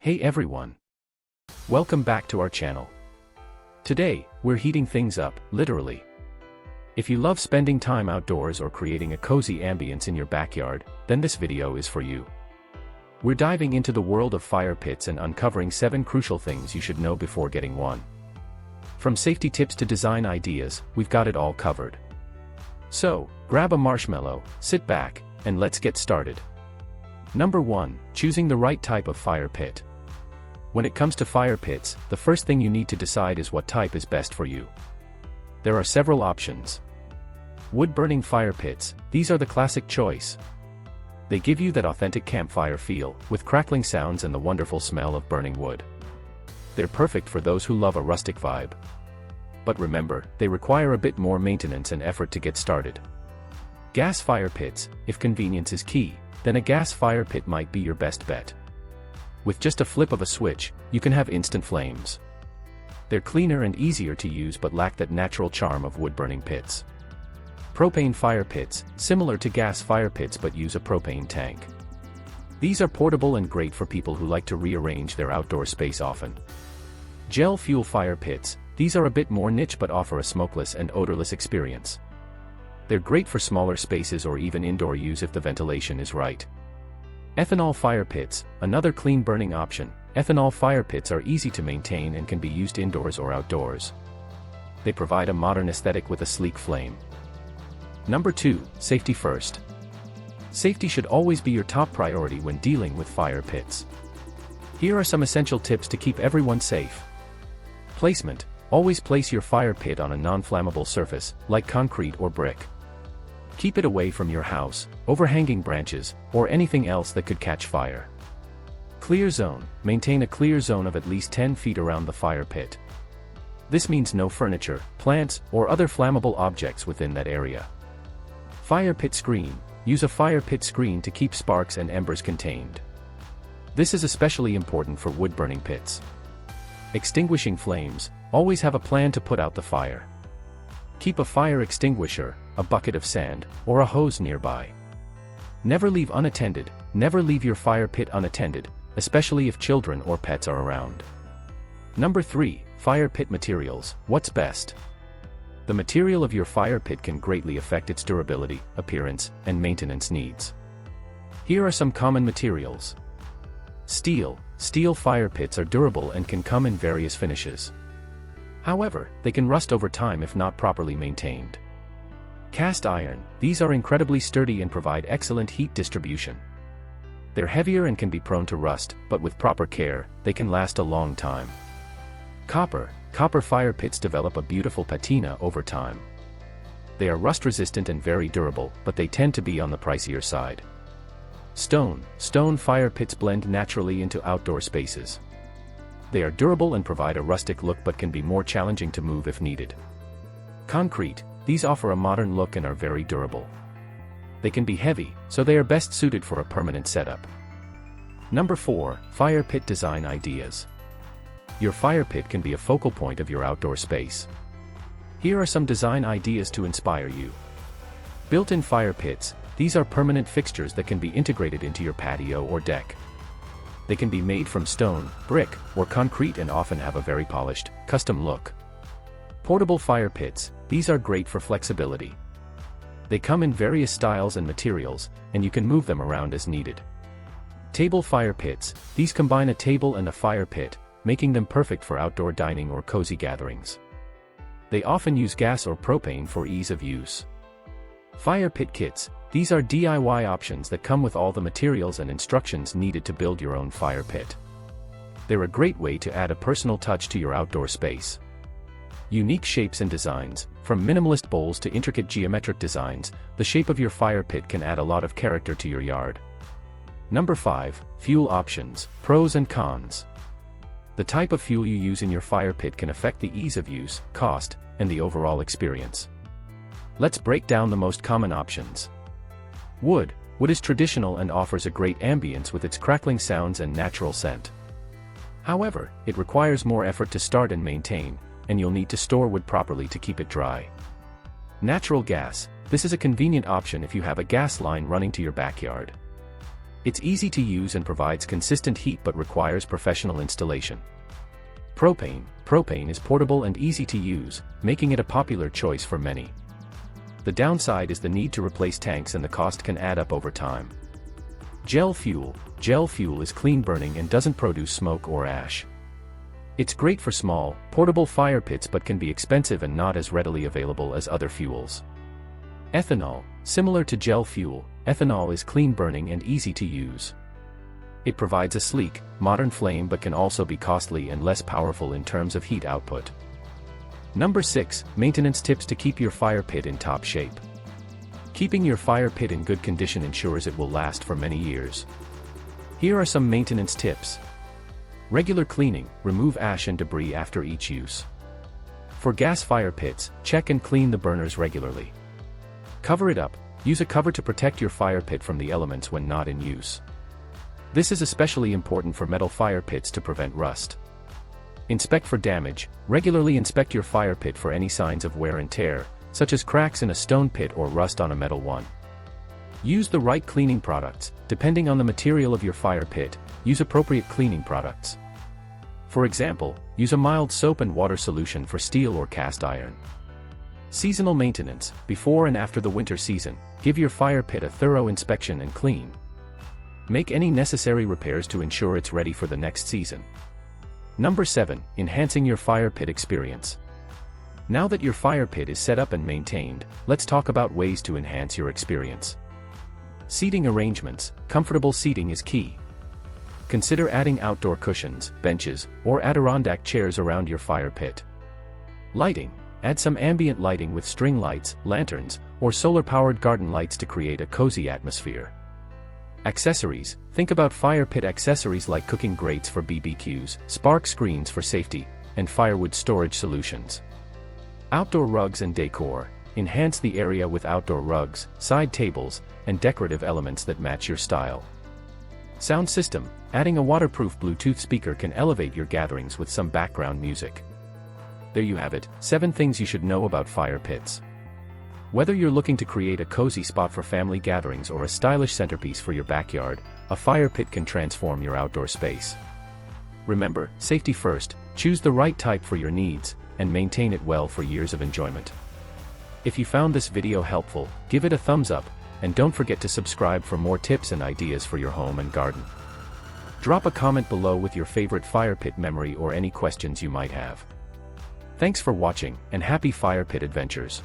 Hey everyone! Welcome back to our channel. Today, we're heating things up, literally. If you love spending time outdoors or creating a cozy ambience in your backyard, then this video is for you. We're diving into the world of fire pits and uncovering 7 crucial things you should know before getting one. From safety tips to design ideas, we've got it all covered. So, grab a marshmallow, sit back, and let's get started. Number 1, choosing the right type of fire pit. When it comes to fire pits, the first thing you need to decide is what type is best for you. There are several options. Wood-burning fire pits, these are the classic choice. They give you that authentic campfire feel, with crackling sounds and the wonderful smell of burning wood. They're perfect for those who love a rustic vibe. But remember, they require a bit more maintenance and effort to get started. Gas fire pits, if convenience is key, then a gas fire pit might be your best bet. With just a flip of a switch, you can have instant flames. They're cleaner and easier to use but lack that natural charm of wood-burning pits. Propane fire pits, similar to gas fire pits but use a propane tank. These are portable and great for people who like to rearrange their outdoor space often. Gel fuel fire pits, these are a bit more niche but offer a smokeless and odorless experience. They're great for smaller spaces or even indoor use if the ventilation is right. Ethanol fire pits, another clean burning option. Ethanol fire pits are easy to maintain and can be used indoors or outdoors. They provide a modern aesthetic with a sleek flame. Number 2, safety first. Safety should always be your top priority when dealing with fire pits. Here are some essential tips to keep everyone safe. Placement: always place your fire pit on a non-flammable surface, like concrete or brick. Keep it away from your house, overhanging branches, or anything else that could catch fire. Clear zone: maintain a clear zone of at least 10 feet around the fire pit. This means no furniture, plants, or other flammable objects within that area. Fire pit screen: use a fire pit screen to keep sparks and embers contained. This is especially important for wood-burning pits. Extinguishing flames: always have a plan to put out the fire. Keep a fire extinguisher, a bucket of sand, or a hose nearby. Never leave unattended: never leave your fire pit unattended, especially if children or pets are around. Number 3, fire pit materials. What's best? The material of your fire pit can greatly affect its durability, appearance, and maintenance needs. Here are some common materials. Steel: steel fire pits are durable and can come in various finishes. However, they can rust over time if not properly maintained. Cast iron: these are incredibly sturdy and provide excellent heat distribution. They're heavier and can be prone to rust, but with proper care, they can last a long time. Copper: copper fire pits develop a beautiful patina over time. They are rust-resistant and very durable, but they tend to be on the pricier side. Stone: stone fire pits blend naturally into outdoor spaces. They are durable and provide a rustic look but can be more challenging to move if needed. Concrete: these offer a modern look and are very durable. They can be heavy, so they are best suited for a permanent setup. Number 4, fire pit design ideas. Your fire pit can be a focal point of your outdoor space. Here are some design ideas to inspire you. Built-in fire pits: these are permanent fixtures that can be integrated into your patio or deck. They can be made from stone, brick, or concrete and often have a very polished, custom look. Portable fire pits: these are great for flexibility. They come in various styles and materials, and you can move them around as needed. Table fire pits: these combine a table and a fire pit, making them perfect for outdoor dining or cozy gatherings. They often use gas or propane for ease of use. Fire pit kits: these are DIY options that come with all the materials and instructions needed to build your own fire pit. They're a great way to add a personal touch to your outdoor space. Unique shapes and designs: from minimalist bowls to intricate geometric designs, the shape of your fire pit can add a lot of character to your yard. Number 5, fuel options, pros and cons. The type of fuel you use in your fire pit can affect the ease of use, cost, and the overall experience. Let's break down the most common options. Wood: wood is traditional and offers a great ambience with its crackling sounds and natural scent. However, it requires more effort to start and maintain, and you'll need to store wood properly to keep it dry. Natural gas: this is a convenient option if you have a gas line running to your backyard. It's easy to use and provides consistent heat but requires professional installation. Propane. Propane is portable and easy to use, making it a popular choice for many. The downside is the need to replace tanks and the cost can add up over time. Gel fuel. Gel fuel is clean burning and doesn't produce smoke or ash. It's great for small, portable fire pits but can be expensive and not as readily available as other fuels. Ethanol. Similar to gel fuel, ethanol is clean burning and easy to use. It provides a sleek, modern flame but can also be costly and less powerful in terms of heat output. Number 6. Maintenance tips to keep your fire pit in top shape. Keeping your fire pit in good condition ensures it will last for many years. Here are some maintenance tips. Regular cleaning. Remove ash and debris after each use. For gas fire pits, check and clean the burners regularly. Cover it up. Use a cover to protect your fire pit from the elements when not in use. This is especially important for metal fire pits to prevent rust. Inspect for damage. Regularly inspect your fire pit for any signs of wear and tear, such as cracks in a stone pit or rust on a metal one. Use the right cleaning products. Depending on the material of your fire pit, use appropriate cleaning products. For example, use a mild soap and water solution for steel or cast iron. Seasonal maintenance. Before and after the winter season, give your fire pit a thorough inspection and clean. Make any necessary repairs to ensure it's ready for the next season. Number 7. Enhancing your fire pit experience. Now that your fire pit is set up and maintained, let's talk about ways to enhance your experience. Seating arrangements. Comfortable seating is key. Consider adding outdoor cushions, benches, or Adirondack chairs around your fire pit. Lighting. Add some ambient lighting with string lights, lanterns, or solar-powered garden lights to create a cozy atmosphere. Accessories. Think about fire pit accessories like cooking grates for BBQs, spark screens for safety, and firewood storage solutions. Outdoor rugs and decor. Enhance the area with outdoor rugs, side tables, and decorative elements that match your style. Sound system. Adding a waterproof Bluetooth speaker can elevate your gatherings with some background music. There you have it, 7 things you should know about fire pits. Whether you're looking to create a cozy spot for family gatherings or a stylish centerpiece for your backyard, a fire pit can transform your outdoor space. Remember, safety first, choose the right type for your needs, and maintain it well for years of enjoyment. If you found this video helpful, give it a thumbs up, and don't forget to subscribe for more tips and ideas for your home and garden. Drop a comment below with your favorite fire pit memory or any questions you might have. Thanks for watching, and happy fire pit adventures.